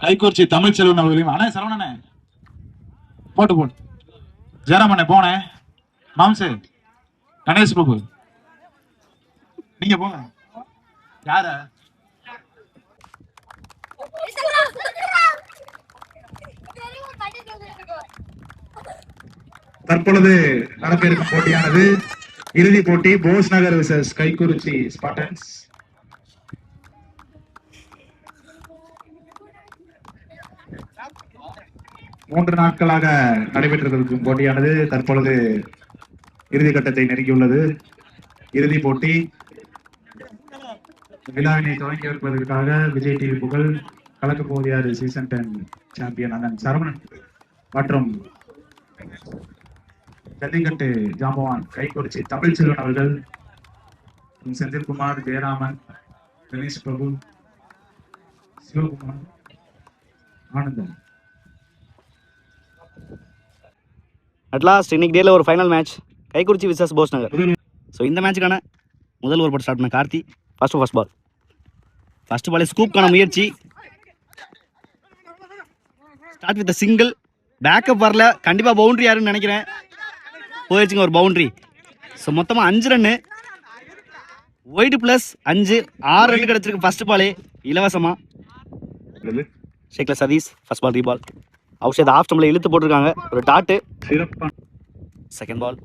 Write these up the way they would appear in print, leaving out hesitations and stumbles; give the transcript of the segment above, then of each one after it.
கைக்குறிச்சி தமிழ்ச்செல்வன் அவர்களையும் அண்ணே சரவணனே போட்டு போட்டு ஜெயராமண்ணே போனே மாம்சு கணேஷ் பிரபு நீங்க போங்க. யார தற்பொழுது நடக்க இருக்கும் போட்டியானது இறுதி போட்டி போஸ் நகர் விசஸ் கைக்குறிச்சி ஸ்பார்டன்ஸ். மூன்று நாட்களாக நடைபெற்றிருக்கும் போட்டியானது தற்பொழுது இறுதி கட்டத்தை நெருங்கியுள்ளது. இறுதி போட்டி விழாவினை துவங்கி வைப்பதற்காக விஜய் டிவி புகழ் கலக்க போதியாறு சீசன் 10 சாம்பியன் அண்ணன் சரவணன் மற்றும் ஜல்லிக்கட்டு ஜாம்பவான் கைக்குறிச்சி தமிழ்ச்செல்வன் அவர்கள், செந்தில்குமார், ஜெயராமன், கணேஷ் பிரபு, சிவகுமார், ஆனந்தன். அட்லாஸ்ட் இன்னைக்கு டேல ஒரு final match Kaikurichi versus Bose Nagar. So இந்த மேட்சுக்கான முதல் ஓவர் போட்டு ஸ்டார்ட் பண்ண கார்த்தி. ஃபர்ஸ்ட் பால் ஸ்கூப்கான முயற்சி. Start with single. பேக்கப் வரல, கண்டிப்பாக பவுண்டரி யாருன்னு நினைக்கிறேன். போயிடுச்சுங்க ஒரு பவுண்டரி. ஸோ மொத்தமாக 5 ரன்னு. ஒயிட் ப்ளஸ் 5 6 ரன் கிடச்சிருக்கு ஃபர்ஸ்ட் பாலே இலவசமாக. ஷேக்ல சதீஷ் ஃபர்ஸ்ட் பால் ரீபால். அவுஷேத் ஆஃப் ஸ்டம்பில் இழுத்து போட்டிருக்காங்க ஒரு டாட்டு. செகண்ட் பால்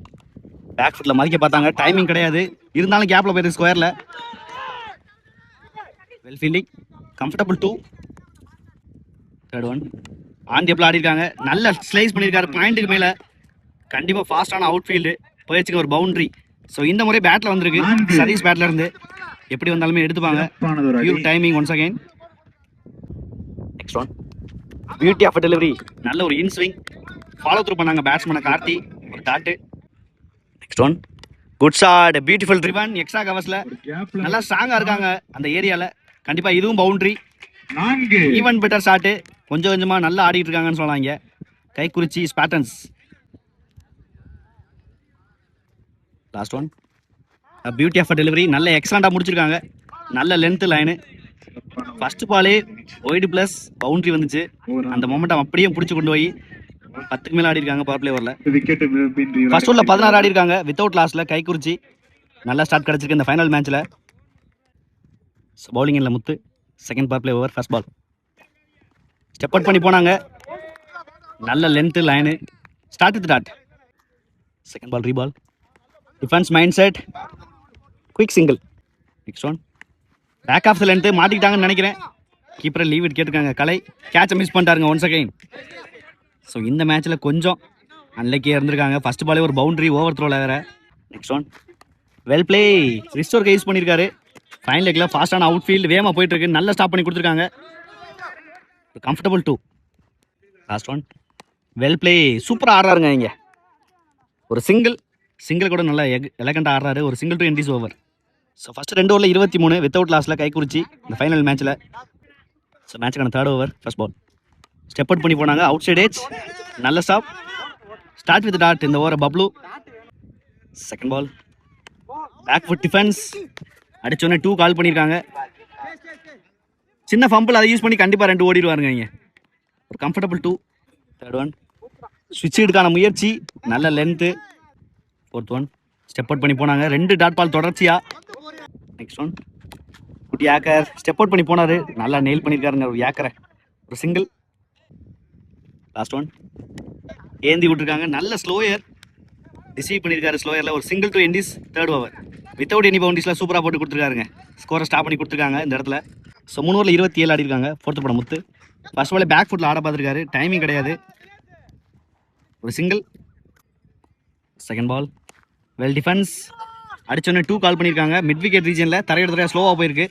பேக் ஃபுட்டில் மதிக்க பார்த்தாங்க, டைமிங் கிடையாது, இருந்தாலும் கேப்பில் போயிருக்கு ஸ்கொயரில். Well fielding, comfortable 2. Third one on table ஆடிருக்காங்க, நல்ல ஸ்லைஸ் பண்ணியிருக்காரு பாயிண்ட்டுக்கு மேலே. கண்டிப்பாக ஃபாஸ்டான அவுட் ஃபீல்டு போயிடுச்சுங்க ஒரு பவுண்டரி. ஸோ இந்த முறை பேட்டில் வந்திருக்கு, சதீஷ் பேட்டில் இருந்து எப்படி வந்தாலுமே எடுத்துப்பாங்க. Pure timing once again. Next one beauty of delivery, நல்ல ஒரு இன்ஸ்விங் ஃபாலோ த்ரூ பண்ணாங்க பேட்ஸ்மேனை கார்த்தி, ஒரு dot. Next one good shot, beautiful driven extra கவர்ஸில் நல்லா ஸ்ட்ராங்காக இருக்காங்க அந்த ஏரியாவில். கண்டிப்பாக இதுவும் பவுண்டரி. ஈவன் பெட்டர் ஷாட்டு, கொஞ்சம் கொஞ்சமாக நல்லா ஆடிட்டு இருக்காங்கன்னு சொல்லலாம் இங்கே Kaikurichi Spartans. Last one beauty of delivery, நல்ல எக்ஸலண்டாக முடிச்சிருக்காங்க, நல்ல லென்த்து லைனு. ஃபர்ஸ்ட் பாலே ஒயிட் ப்ளஸ் பவுண்டரி வந்துச்சு. அந்த மொமெண்டம் அப்படியே பிடிச்சி கொண்டு போய் 10க்கு மேலே ஆடி இருக்காங்க பவர் பிளே ஓவரில். ஃபர்ஸ்ட் ஓவரில் 16 ஆடி இருக்காங்க வித்தவுட் லாஸில் கைக்குறிச்சி. நல்லா ஸ்டார்ட் கிடச்சிருக்கு இந்த ஃபைனல் மேட்ச்சில். பவுலிங் இல்லை Muthu. Second power play over first ball step out பண்ணி போனாங்க, நல்ல length line. Start with dot. Second ball ரீபால். Defence mind set, quick single. Next one back of the length மாட்டிக்கிட்டாங்கன்னு நினைக்கிறேன். கீப்பரை லீவ் இட் கேட்டிருக்காங்க கலை. கேட்சை மிஸ் பண்ணிட்டாருங்க ஒன்ஸ் அகைன். ஸோ இந்த மேட்ச்சில் கொஞ்சம் அன்லக்கியாக இருந்திருக்காங்க. ஃபர்ஸ்ட் பாலே ஒரு பவுண்டரி ஓவர் த்ரோவில் வேறு. நெக்ஸ்ட் ஒன் வெல் பிளே, ரிஸ்டோர்க்கு யூஸ் பண்ணியிருக்காரு. ஃபைனல் லெக்கில் ஃபாஸ்டான அவுட் ஃபீல்டு வேகமாக போயிட்டுருக்கு, நல்லா ஸ்டாப் பண்ணி கொடுத்துருக்காங்க. Comfortable 2. Last one well play, சூப்பராக ஆடுறாருங்க இங்கே. ஒரு சிங்கிள் கூட நல்லா எலகண்டாக ஆடுறாரு. ஒரு single to end this over. So first 2 ஓவரில் 23 வித்தவுட் லாஸில் கைக்குறிச்சி இந்த ஃபைனல் மேட்ச்சில். ஸோ மேட்சுக்கான third over first ball step out பண்ணி போனாங்க, அவுட் சைட் ஏஜ், நல்ல ஸ்டாப். ஸ்டார்ட் வித் டாட் இந்த ஓவரை Bablu. Second ball back foot defence அடிச்சோடனே 2 கால் பண்ணியிருக்காங்க. சின்ன ஃபம்பிள் அதை யூஸ் பண்ணி கண்டிப்பாக 2 ஓடிடுவாருங்க இங்கே. ஒரு கம்ஃபர்டபுள் 2. தேர்ட் ஒன் ஸ்விட்சுக்கான முயற்சி, நல்ல length. Fourth one step out பண்ணி போனாங்க, 2 டாட் பால் தொடர்ச்சியாக. நெக்ஸ்ட் ஒன் குட்டி ஏக்கர் ஸ்டெப் அவுட் பண்ணி போனார், நல்லா நெயில் பண்ணியிருக்காருங்க ஒரு ஏக்கரை. ஒரு சிங்கிள். லாஸ்ட் ஒன் ஏந்தி விட்டுருக்காங்க, நல்ல ஸ்லோயர் ரிசீவ் பண்ணியிருக்காரு ஸ்லோயரில். ஒரு single to end this third over without any பவுண்டரிஸில் சூப்பராக போட்டு கொடுத்துருக்காருங்க. ஸ்கோரை ஸ்டாப் பண்ணி கொடுத்துருக்காங்க இந்த இடத்துல. ஸோ 3 ஓவரில் 27 ஆடி இருக்காங்க. ஃபோர்த்து படம் முத்து ஃபர்ஸ்ட் பாலே பேக் ஃபுட்டில் ஆட பார்த்துருக்காரு, டைமிங் கிடையாது. ஒரு single. Second ball well defence அடிச்சோடனே 2 கால் பண்ணியிருக்காங்க. மிட் விக்கெட் ரீஜனில் தரையிடத்துல ஸ்லோவாக போயிருக்கு,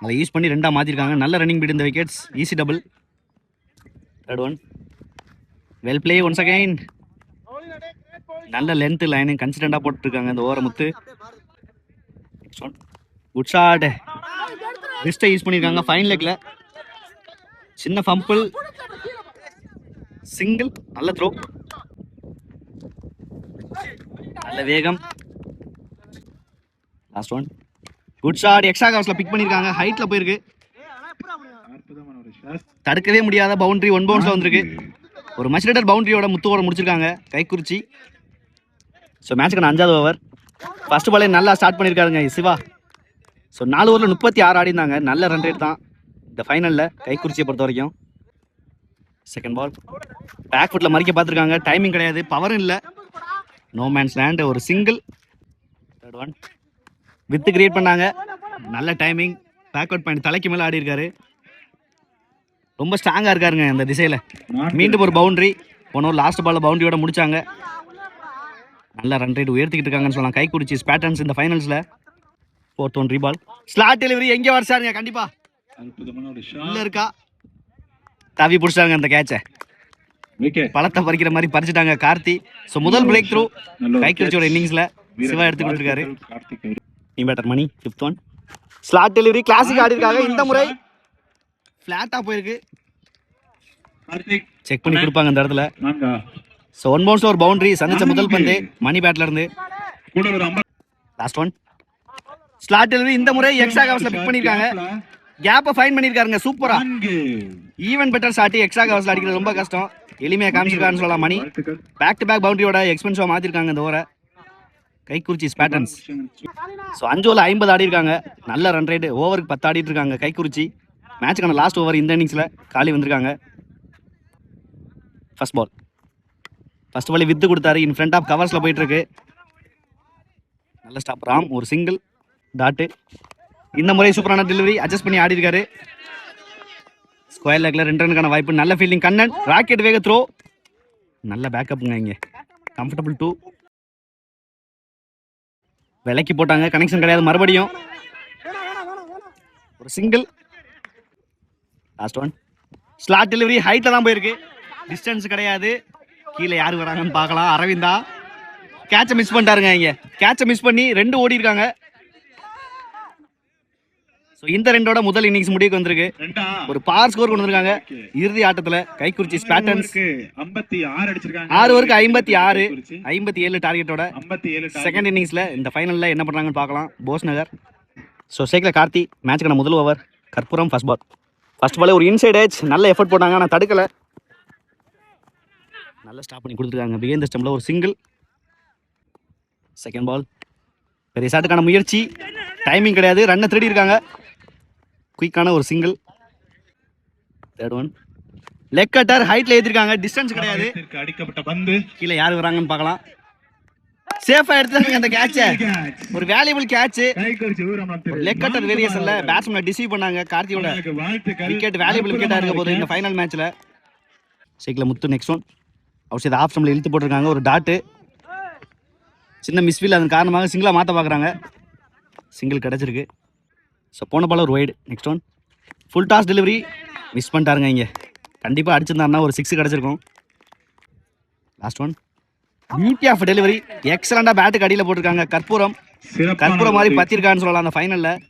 அதை யூஸ் பண்ணி 2ஆக மாற்றிருக்காங்க. நல்ல ரன்னிங் பீட் இந்த wickets, easy double. Third one well play once again, நல்ல லென்த்து லைனு கன்சிடென்ட்டாக போட்டுருக்காங்க இந்த ஓவரை Muthu. Next one good shot, ரிஸ்ட்டை யூஸ் பண்ணியிருக்காங்க ஃபைன் லெக்கில். சின்ன ஃபம்பிள், சிங்கிள், நல்ல த்ரோ, நல்ல வேகம். Last one good shot, extra கவர்ஸில் பிக் பண்ணியிருக்காங்க, ஹைட்டில் போயிருக்கு. அற்புதமான ஒரு ஷாட். தடுக்கவே முடியாத பவுண்டரி 1 பவுன்ஸ்ல வந்திருக்கு. ஒரு மச் ரேட்டட் பவுண்டரியோட முத்துவோட முடிச்சிருக்காங்க கைக்குறிச்சி. ஸோ மேட்சுக்கான 5வது ஓவர். ஃபர்ஸ்ட் பாலே நல்லா ஸ்டார்ட் பண்ணியிருக்காருங்க சிவா. ஸோ 4 ஓவரில் 36 ஆடி இருந்தாங்க. நல்ல ரன் ரேட் தான் இந்த ஃபைனலில் கைக்குறிச்சியை பொறுத்த வரைக்கும். செகண்ட் பால் பேக் ஃபுட்டில் மறிக்க பார்த்துருக்காங்க. டைமிங் கிடையாது, பவரும் இல்லை. No man's land. ஒரு சிங்கிள். தேர்ட் ஒன் வித்து கிரியேட் பண்ணாங்க. நல்ல டைமிங். பேக் அவுட் பாயிண்ட் தலைக்கு மேலே ஆடி இருக்காரு. ரொம்ப ஸ்ட்ராங்காக இருக்காருங்க இந்த திசையில். மீண்டும் ஒரு பவுண்டரி. போனோம் லாஸ்ட் பாலில் பவுண்டரியோட முடிச்சாங்க. நல்ல ரன் ரேட் உயர்த்திக்கிட்டு இருக்காங்கன்னு சொல்லலாம் கைக்குறிச்சி பேட்டர்ன்ஸ் இந்த ஃபைனல்ஸில். 4th one ரீபால். ஸ்லாட் டெலிவரி எங்கே வரிசாருங்க கண்டிப்பா அற்புதமான ஒரு ஷாட். உள்ள இருக்கா. தவி பிடிச்சாங்க அந்த கேட்சை. விக்கெட். பழத்தை பறிக்கிற மாதிரி பறிச்சுட்டாங்க கார்த்தி. ஸோ முதல் பிரேக் த்ரூ நல்ல ஒரு கைக்குறிச்சியோட catch. இன்னிங்ஸில் சிவா எடுத்து கொடுத்துருக்காரு. கார்த்திக் அவர்கள். நீ பேட்டர் மணி 5th one. Slot delivery classic ஆடி இருக்காங்க. இந்த முறை ஃப்ளாட்டாக போயிருக்கு. கார்த்திக் செக் பண்ணி கொடுப்பாங்க இந்த இடத்துல. நான்கா. ஸோ 1 பவுன்ஸ்ல ஒரு பவுண்டரி. சந்திச்ச முதல் பந்து மணி பேட்ல இருந்து. கூட ஒரு 50. Last one. ஸ்லாட் டெலிவரி இந்த முறை எக்ஸ்ட்ரா கவர்ஸ்ல பிக் பண்ணிருக்காங்க. கேப்பை ஃபைன் பண்ணிருக்காருங்க சூப்பரா. ஈவன் பெட்டர் ஷாட் எக்ஸ்ட்ரா கவர்ஸ்ல அடிக்கிறது ரொம்ப கஷ்டம். எளிமையாக காமிச்சிருக்காருன்னு சொல்லலாம் மணி. பேக் டு பேக் பவுண்டரியோட எக்ஸ்பென்சிவா மாத்திருக்காங்க இந்த ஓவரை கைக்குறிச்சி பேட்டர்ன்ஸ். ஸோ 5 ஓவரில் 50 ஆடி இருக்காங்க. நல்ல ரன் ரேட். ஓவருக்கு 10 ஆடிட்டு இருக்காங்க கைக்குறிச்சி. மேட்சுக்கான லாஸ்ட் ஓவர் இந்த இன்னிங்ஸில் காலி வந்திருக்காங்க. First ball. ஃபர்ஸ்ட் பால் வித்து கொடுத்தாரு. இன் ஃப்ரண்ட் ஆஃப் கவர்ஸில் போயிட்டு இருக்கு. நல்ல ஸ்டாப். ராம் ஒரு சிங்கிள் டாட்டு. இந்த முறை சூப்பரான டெலிவரி அட்ஜஸ்ட் பண்ணி ஆடி இருக்காரு. ஸ்கொயர் லெக்ல 2 ரனுக்கான வாய்ப்பு. நல்ல ஃபீல்டிங் கண்ணன். ராக்கெட் வேக த்ரோ. நல்ல பேக்கப்புங்க இங்கே. கம்ஃபர்டபுள் 2. விலைக்கு போட்டாங்க. கனெக்ஷன் கிடையாது. மறுபடியும் ஒரு single. Last one. Slot delivery ஹைட்ல தான் போயிருக்கு. டிஸ்டன்ஸ் கிடையாது. கீழே யார் வராங்கன்னு பார்க்கலாம். அரவிந்தா கேட்சை மிஸ் பண்ணிட்டாருங்க. இங்கே கேட்சை மிஸ் பண்ணி 2 ஓடி இருக்காங்க. ஸோ இந்த 2ஓட முதல் இன்னிங்ஸ் முடிவுக்கு வந்திருக்கு. ஒரு பார் ஸ்கோர் கொண்டு வந்திருக்காங்க இறுதி ஆட்டத்தில் கைக்குறிச்சி பேட்டர்ன்ஸ். 56 அடிச்சிருக்காங்க. 6 ஓவருக்கு 56, 57 டார்கெட்டோட 57 செகண்ட் இன்னிங்ஸில் இந்த ஃபைனலில் என்ன பண்ணுறாங்கன்னு பார்க்கலாம். போஸ் நகர். ஸோ சேக்கில் கார்த்தி மேட்சுக்கான முதல் ஓவர். கற்பூரம் ஃபர்ஸ்ட் பால். ஃபர்ஸ்ட் பாலே ஒரு இன்சைட் ஏஜ் நல்ல எஃபர்ட் போட்டாங்க. ஆனால் தடுக்கலை. நல்ல ஸ்டாப் பண்ணி கொடுத்துருக்காங்க. பிகேந்த ஸ்டம்பில் ஒரு சிங்கிள். செகண்ட் பால். பெரிய ஷாட்டுக்கான முயற்சி. டைமிங் கிடையாது. ரன்னை திருடி இருக்காங்க. குயிக்கான ஒரு single. Third one. Leg cutter ஹைட்ல ஏற்றிருக்காங்க. டிஸ்டன்ஸ் கிடையாது. அடிக்கப்பட்ட பந்து கீழே யார் வராங்கன்னு பார்க்கலாம். சேஃபா எடுத்துட்டாங்க அந்த கேட்சை. ஒரு வேல்யூபிள் கேட்ச். லெக் கட்டர் வேரியேஷன்ல பேட்ஸ்மேன் டிசீவ் பண்ணாங்க. கார்த்தியோட விக்கெட் வேல்யூபிள் விக்கெட்டா இருக்க போது இந்த ஃபைனல் மேட்ச்ல. Cycle Muthu next one. Out side off ஸ்டம்ப்ல இழுத்து போட்டிருக்காங்க. ஒரு டாட்டு. சின்ன மிஸ்ஃபீல் அதன் காரணமாக சிங்கிளா மாற்ற பார்க்குறாங்க. சிங்கிள் கிடச்சிருக்கு. ஸோ போன பால் ஒரு wide. Next one. Full toss delivery miss பண்ணிட்டாருங்க. இங்கே கண்டிப்பாக அடிச்சிருந்தாருன்னா ஒரு 6 கிடச்சிருக்கும். Last one. Beauty of delivery. எக்ஸலண்டாக பேட்டுக்கு அடியில் போட்டிருக்காங்க. கற்பூரம் மாதிரி பத்திருக்கான்னு சொல்லலாம் அந்த ஃபைனலில்.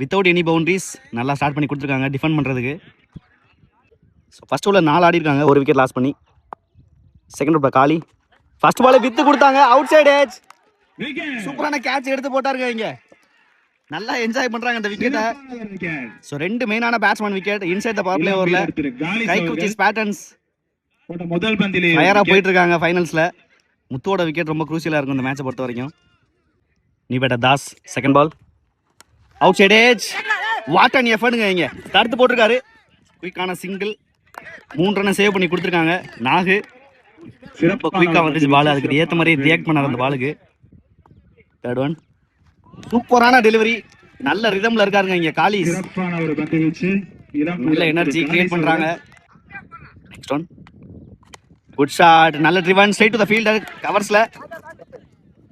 வித்தவுட் எனி பவுண்டரிஸ் நல்லா ஸ்டார்ட் பண்ணி கொடுத்துருக்காங்க டிஃபெண்ட் பண்ணுறதுக்கு. ஸோ ஃபர்ஸ்ட் ஓவரில் 4 ஆடி இருக்காங்க. ஒரு விக்கெட் லாஸ் பண்ணி. செகண்ட் ஓவர் காலி. ஃபர்ஸ்ட் பால் வித்து கொடுத்தாங்க. Out side edge. சூப்பரான கேட்ச் எடுத்து போட்டாருங்க. இங்கே நல்லா என்ஜாய் பண்றாங்க இந்த விக்கெட்டை. ஸோ 2 மெயினான batsman wicket inside the power play ஓவர்ல. கைக்குறிச்சி பேட்டர்ன்ஸ் முதல் பந்திலே ஃபயரா போயிட்டு இருக்காங்க ஃபைனல்ஸ்ல. முத்துவோட விக்கெட் ரொம்ப குரூசியலா இருக்கும் இந்த மேட்சை பொறுத்த வரைக்கும். நீ batter Das. Second ball. Out side edge. What an எஃபர்ட்ங்க. இங்க தடுத்து போட்டிருக்காரு. குயிக்கான சிங்கிள். 3 ரன்னை சேவ் பண்ணி கொடுத்துருக்காங்க. நாகு ரொம்ப குயிக்கா வந்துச்சு பால். அதுக்கு ஏற்ற மாதிரி ரியாக்ட் பண்ணார் அந்த பாலுக்கு. Third one. சூப்பரான டெலிவரி. நல்ல ரிதம்ல இருக்காருங்க இங்க காலி. நல்ல எனர்ஜி கிரியேட் பண்றாங்க. Next one. Good shot. நல்ல driven straight to the fielder கவர்ஸ்ல.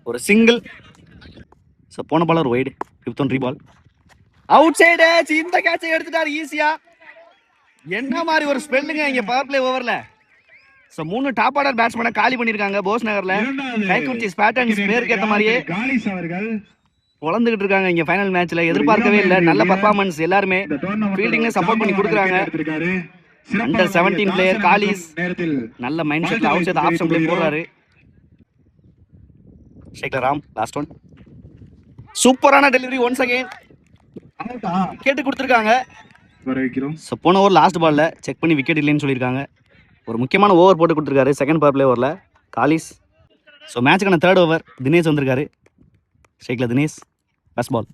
ஒரு சிங்கிள். சோ போன பால் ஒரு வைடு. 5th ஒன் ரீபால். Out side edge. இந்த கேட்சை எடுத்துட்டார் ஈஸியா. என்ன மாதிரி ஒரு ஸ்பெல்லுங்க இங்க பவர் பிளே ஓவர்ல. சோ 3 டாப் ஆர்டர் பேட்ஸ்மேனை காலி பண்ணிருக்காங்க போஸ் நகர்ல. கைக்குறிச்சி பேட்டர்ன்ஸ் பேருக்கு ஏத்த மாதிரியே காலிஸ் அவர்கள் பொளந்துகிட்டு இருக்காங்க இங்க ஃபைனல் மேட்ச்ல. எதிர்பார்க்கவே இல்லை. நல்ல பர்ஃபார்மன்ஸ். எல்லாருமே ஃபீல்டிங்ல சப்போர்ட் பண்ணி கொடுக்குறாங்க. அண்டர் 17 பிளேயர் காலிஸ் நல்ல மைண்ட் செட்ல அவுட் சைடு ஆப்ஷன் பிளே போறாரு. ஷேக்ல ராம். Last one. சூப்பரான டெலிவரி ஒன்ஸ் அகைன். கேட்டு கொடுத்துருக்காங்க. வர வைக்கிறோம். ஸோ போன ஓவர் லாஸ்ட் பாலில் செக் பண்ணி விக்கெட் இல்லைன்னு சொல்லியிருக்காங்க. ஒரு முக்கியமான ஓவர் போட்டு கொடுத்துருக்காரு செகண்ட் பவர் பிளே ஓவரில் காலிஸ். ஸோ மேட்சுக்கான தேர்ட் ஓவர் தினேஷ் வந்திருக்காரு. ஷேக்கில் தினேஷ் ஃபர்ஸ்ட் பால்.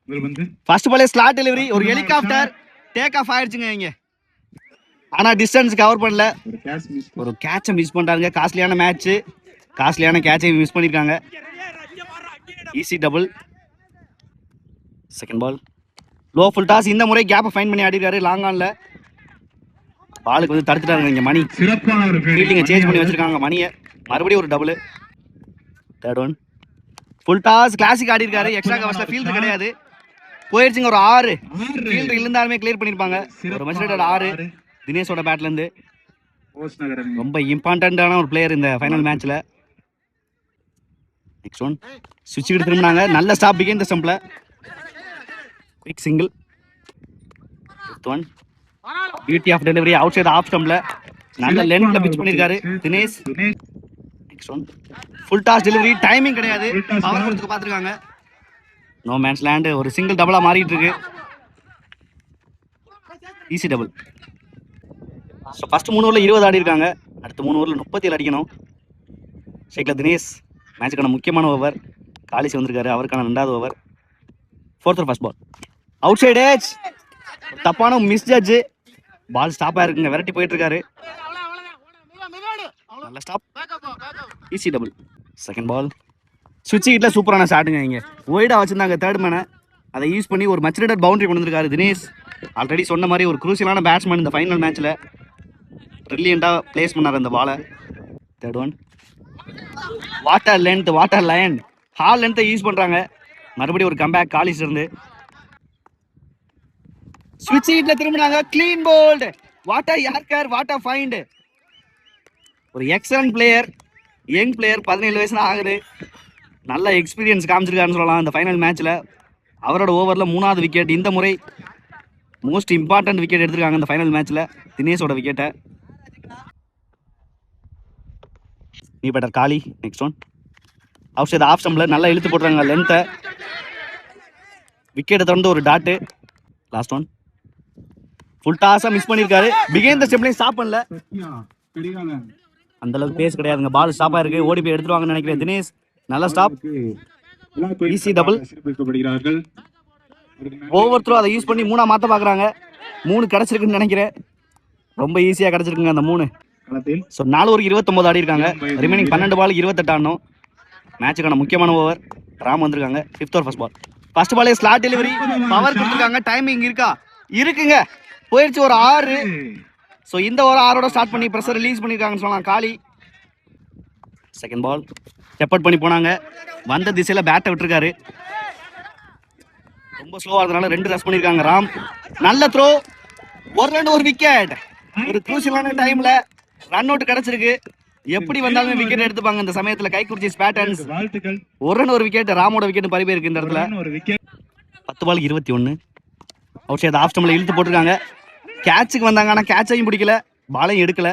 முதல் பந்து ஃபர்ஸ்ட் பாலே ஸ்லாட் டெலிவரி, ஒரு ஹெலிகாப்டர் டேக் ஆஃப் ஆயிடுச்சுங்க இங்கே. ஆனால் டிஸ்டன்ஸ் கவர் பண்ணல, ஒரு கேட்ச் மிஸ். ஒரு கேட்சை மிஸ் பண்ணிட்டாங்க. காஸ்ட்லியான மேட்ச்சு, காஸ்ட்லியான கேட்சை மிஸ் பண்ணியிருக்காங்க. Easy double. Second ball low full toss. இந்த முறை கேப்பை ஃபைன் பண்ணி ஆடிருக்காரு லாங் ஆன்ல. பாலுக்கு வந்து தடுத்துட்டாங்க இங்கே மணி. சிறப்பான ஒரு ஃபீல்டிங்கை சேஞ்ச் பண்ணி வச்சிருக்காங்க மணியை. மறுபடியும் ஒரு double. Third one full toss. Classic ஆடி இருக்காரு. எக்ஸ்ட்ரா கவர்ஸ்ல ஃபீல்டு கிடையாது. போயிடுச்சுங்க ஒரு 6. ஃபீல்டு இருந்தாலுமே கிளியர் பண்ணியிருப்பாங்க. ஒரு மச்சிரேட்டட் 6 தினேஷோட பேட்லேருந்து. போஸ்ட் நகர் அணி. ரொம்ப இம்பார்ட்டண்ட்டான ஒரு பிளேயர் இந்த ஃபைனல் மேட்ச்சில். நெக்ஸ்ட் ஒன் சுவிட்ச் எடுத்து திரும்பினாங்க. நல்ல ஸ்டாப் பிகைன் த ஸ்டம்பில். Quick single. Fifth one beauty of delivery out side off ஸ்டம்பில் நல்ல லென்த்தில் பிச் பண்ணியிருக்காரு Dinesh. Next one full toss delivery, timing கிடையாது, பவர் கொடுத்துக்க பார்த்துருக்காங்க. நோ மேன்ஸ் லேண்டு, ஒரு சிங்கிள் டபுளாக மாறிட்டு இருக்கு. Easy double. ஸோ ஃபர்ஸ்ட் 3 ஓவரில் 20 ஆடி இருக்காங்க. அடுத்த 3 ஓவரில் 37 அடிக்கணும். ஷேக்ல தினேஷ் மேட்சுக்கான முக்கியமான ஓவர். காலிஸ் வந்திருக்காரு, அவருக்கான 2வது over. 4th first ball out side edge. தப்பான மிஸ் ஜட்ஜ். பால் ஸ்டாப் ஆயிருக்குங்க, விரட்டி போயிட்டு இருக்காரு. நல்ல stop. Easy double. Second ball சுவிட்ச் ஹிட்ல சூப்பரான ஷாட்டுங்க. இங்கே ஒய்டா வச்சிருந்தாங்க தேர்ட் மேனை, அதை யூஸ் பண்ணி ஒரு மச்சிரேட்டட் பவுண்டரி கொண்டு வந்திருக்காரு தினேஷ். ஆல்ரெடி சொன்ன மாதிரி ஒரு குரூசியலான பேட்ஸ்மேன் இந்த ஃபைனல் மேட்ச்சில். ப்ரில்லியண்டாக பிளேஸ் பண்ணார் அந்த பாலை. Third one what a length, what a line, ஹால் லென்த்தை யூஸ் பண்ணுறாங்க. மறுபடியும் ஒரு கம்பேக் காலிஸ் இருந்து. ஸ்விட்ச் ஹிட்ல திரும்பினாங்க. Clean bowled. What a yorker, what a find. ஒரு எக்ஸலன்ட் பிளேயர், யங் பிளேயர், 17 வயசு தான் ஆகுது. நல்ல எக்ஸ்பீரியன்ஸ் காமிச்சிருக்காருன்னு சொல்லலாம் இந்த ஃபைனல் மேட்ச்சில். அவரோட ஓவரில் 3வது விக்கெட். இந்த முறை மோஸ்ட் இம்பார்ட்டன்ட் விக்கெட் எடுத்திருக்காங்க இந்த ஃபைனல் மேட்ச்சில், தினேஷோட விக்கெட்டை. நீ பெட்டர் காலி. Next one out side off ஸ்டம்பில் நல்லா இழுத்து போட்டுறாங்க லென்த்தை. விக்கெட்டை தொடர்ந்து ஒரு டாட்டு. லாஸ்ட் ஒன் ஃபுல் டாஸாக மிஸ் பண்ணியிருக்காரு. பிகைன் த ஸ்டெப்லையும் ஸ்டாப் பண்ணல. அந்த அளவுக்கு பேஸ் கிடையாதுங்க. பால் ஸ்டாப் ஆயிருக்கு. ஓடி போய் எடுத்துருவாங்கன்னு நினைக்கிறேன் தினேஷ். நல்ல ஸ்டாப். Easy double. ஒவ்வொருத்தரும் அதை யூஸ் பண்ணி 3 மாற்ற பார்க்குறாங்க. 3 கிடச்சிருக்குன்னு நினைக்கிறேன். ரொம்ப ஈஸியாக கிடச்சிருக்குங்க அந்த 3. ஸோ 4 ஓவருக்கு 29 ஆடி இருக்காங்க. ரிமைனிங் 12 பால் 28 ஆடணும். மேட்சுக்கான முக்கியமான ஓவர். ராம் வந்திருக்காங்க. 5th over first ball. First பாலே ஸ்லாட் டெலிவரி, பவர் கொடுத்துருக்காங்க. டைமிங் இருக்கா? இருக்குங்க. போயிடுச்சு ஒரு 6. ஸோ இந்த ஒரு 6ஓட ஸ்டார்ட் பண்ணி ப்ரெஷர் ரிலீஸ் பண்ணியிருக்காங்கன்னு சொல்லலாம் காலி. செகண்ட் பால் ஸ்டெப் அவுட் பண்ணி போனாங்க. வந்த திசையில் பேட்டை விட்டுருக்காரு. ரொம்ப ஸ்லோவாக இருந்தனால 2 ரஸ் பண்ணியிருக்காங்க ராம். நல்ல த்ரோ, ஒரு ரன், ஒரு விக்கெட். ஒரு குரூசியலான டைமில் ரன் அவுட் கிடச்சிருக்கு. எப்படி வந்தாலுமே விக்கெட் எடுத்துப்பாங்க இந்த சமயத்தில் கைக்குறிச்சி பேட்டர்ன்ஸ். ஒரு ரன், ஒரு விக்கெட். ராமோட விக்கெட் பறி போயிருக்கு இந்த இடத்துல. 10 பால் 21. அவுட் சைட் ஆஃப் ஸ்டம்பில் இழுத்து போட்டிருக்காங்க. கேட்சுக்கு வந்தாங்க, ஆனால் கேட்சையும் பிடிக்கல, பாலையும் எடுக்கல.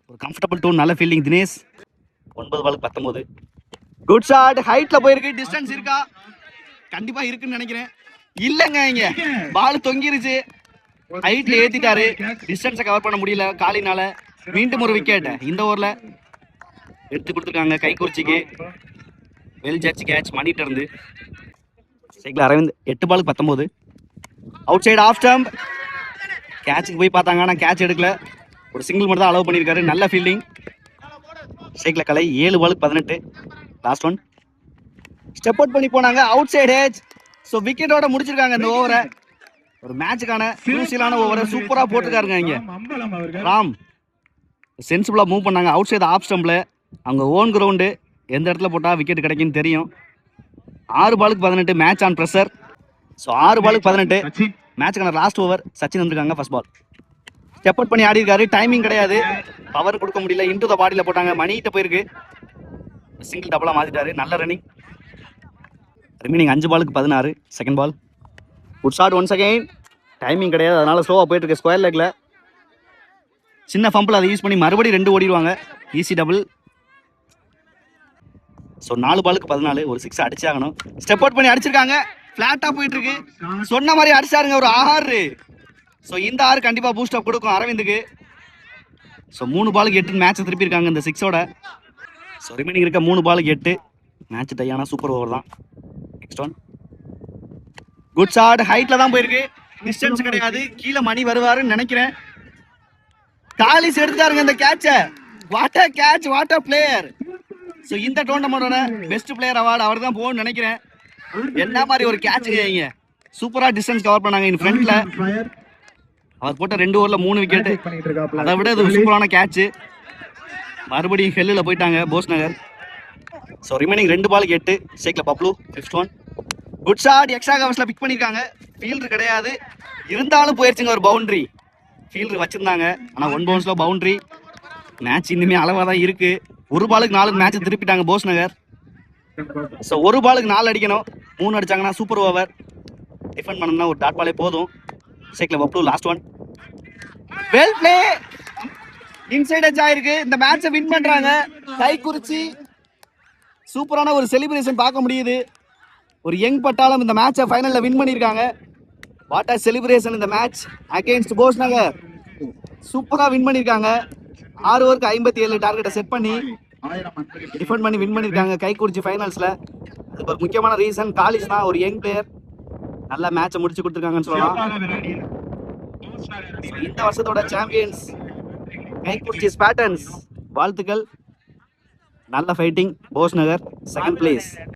ஒரு கம்ஃபர்டபுள் டூன், நல்ல fielding Dinesh. 9 ball 19. Good shot. ஹைட்ல போயிருக்கு. டிஸ்டன்ஸ் இருக்கா? கண்டிப்பா இருக்குன்னு நினைக்கிறேன். இல்லைங்க, இங்க பால் தொங்கிருச்சு. ஹைட்ல ஏத்திட்டாரு. டிஸ்டன்ஸை கவர் பண்ண முடியல காலினால. மீண்டும் ஒரு விக்கெட் இந்த ஓவர்ல எடுத்து கொடுத்துருக்காங்க கைக்குறிச்சிக்கு. வெல் ஜட்ஜ் கேட்ச் மணிட்டு இருந்து. Cycle Aravind. 8 ball 19. Out side off stump. கேட்சுக்கு போய் பார்த்தாங்க, ஆனால் கேட்ச் எடுக்கல. ஒரு சிங்கிள் மட்டும் தான் அலோவ் பண்ணியிருக்காரு. நல்ல ஃபீல்டிங். சைக்கிள் கலை. 7 பால் 18. லாஸ்ட் ஒன் ஸ்டெப் அவுட் பண்ணி போனாங்க. Out side age. ஸோ விக்கெட்டோட முடிச்சிருக்காங்க இந்த ஓவரை. ஒரு மேட்சுக்கான குரூசியலான ஓவரை சூப்பராக போட்டிருக்காருங்க இங்கே ராம். சென்சிபிளாக மூவ் பண்ணாங்க. அவுட் சைடு ஆஃப் ஸ்டம்பில் அவங்க ஓன் கிரவுண்டு. எந்த இடத்துல போட்டால் விக்கெட் கிடைக்குன்னு தெரியும். 6 பாலுக்கு 18. Match on pressure. ஸோ 6 பாலுக்கு 18. மேட்சுக்கான லாஸ்ட் ஓவர். சச்சின் வந்திருக்காங்க. ஃபர்ஸ்ட் பால் ஸ்டெப் அவுட் பண்ணி ஆடி இருக்காரு. டைமிங் கிடையாது, பவர் கொடுக்க முடியல. இன்டு த பாடியில் போட்டாங்க. மணிகிட்ட போயிருக்கு. சிங்கிள் டபுளாக மாற்றிட்டாரு. நல்ல ரன்னிங். ரிமைனிங் 5 பாலுக்கு 16. Second ball good shot once again. Timing கிடையாது, அதனால ஸ்லோவாக போயிட்டு இருக்கு. ஸ்கொயர் லெக்கில் சின்ன ஃபம்பில் அதை யூஸ் பண்ணி மறுபடியும் 2 ஓடிடுவாங்க. Easy double. ஸோ 4 பாலுக்கு 14. ஒரு 6 அடிச்சாகணும். ஸ்டெப் அவுட் பண்ணி அடிச்சிருக்காங்க. பிளாட்டா போயிட்டு இருக்கு. சொன்ன மாதிரி அடிச்சாருங்க ஒரு 6. ஸோ இந்த 6 கண்டிப்பா பூஸ்ட் அப் கொடுக்கும் அரவிந்துக்கு. ஸோ 3 பாலுக்கு 8 மேட்ச் திருப்பி இருக்காங்க இந்த 6ஓட. ஸோ ரிமைனிங் இருக்க 3 பாலுக்கு 8 மேட்ச் டையான சூப்பர் ஓவர் தான். நெக்ஸ்ட் ஒன் குட் ஷாட், ஹைட்ல தான் போயிருக்கு, டிஸ்டன்ஸ் கிடையாது. கீழே மணி வருவாருன்னு நினைக்கிறேன். காலிஸ் எடுத்தாருங்க இந்த கேட்ச. What a catch, what a player. So இந்த டோர்னமெண்டோட பெஸ்ட் பிளேயர் அவார்டு அவர் தான் போகணும்னு நினைக்கிறேன். என்ன மாதிரி ஒரு கேட்ச் இங்க, சூப்பரா டிஸ்டன்ஸ் கவர் பண்ணாங்க இன் ஃப்ரண்ட்ல. அவர் போட்ட 2 ஓவர்ல 3 விக்கெட், அதை விட இது சூப்பரான கேட்ச். மறுபடியும் ஹெல்லில் போயிட்டாங்க போஸ் நகர். ஸோ ரிமைனிங் 2 பாலுக்கு 8 ஷேக்ல Bablu. 5th one good shot, extra கவர்ஸ்ல பிக் பண்ணிருக்காங்க. ஃபீல்டர் கிடையாது, இருந்தாலும் போயிருச்சுங்க ஒரு பவுண்டரி. ஃபீல்டர் வச்சிருந்தாங்க, ஆனா 1 பவுன்ஸ்ல பவுண்டரி. மேட்ச் இன்னுமே அளவா தான் இருக்கு. 1 பாலுக்கு 4 மேட்ச் திருப்பிட்டாங்க போஸ் நகர். ஸோ 1 பாலுக்கு 4 அடிக்கணும். 3 அடிச்சாங்கன்னா சூப்பர் ஓவர். டிஃபெண்ட் பண்ணணும்னா ஒரு டாட் பாலே போதும். ஷேக்ல Bablu last one. Well play, inside edge ஆயிருக்கு. இந்த மேட்சை வின் பண்றாங்க. கை குறிச்சி சூப்பரான ஒரு செலிப்ரேஷன் பார்க்க முடியுது. ஒரு யங் பட்டாளம் இந்த மேட்சை ஃபைனல்ல வின் பண்ணியிருக்காங்க. வாட் ஆர் செலிப்ரேஷன் இந்த மேட்ச் அகைன்ஸ்ட் போஸ் நகர். சூப்பரா வின் பண்ணியிருக்காங்க. 6 ஓவருக்கு 57 டார்கெட்டை செட் பண்ணி டிஃபெண்ட் பண்ணி வின் பண்ணியிருக்காங்க கை குறிச்சி ஃபைனல்ஸ்ல. அதுக்கு ஒரு முக்கியமான ரீசன் காலிஸ் தான், ஒரு யங் பிளேயர். நல்ல மேட்சை முடிச்சு கொடுத்துருக்காங்கன்னு சொல்லலாம். இந்த வருஷத்தோட சாம்பியன்ஸ் கைக்குறிச்சி ஸ்பாட்டன்ஸ் வாழ்த்துக்கள். நல்ல ஃபைட்டிங் போஸ் நகர், செகண்ட் பிளேஸ்.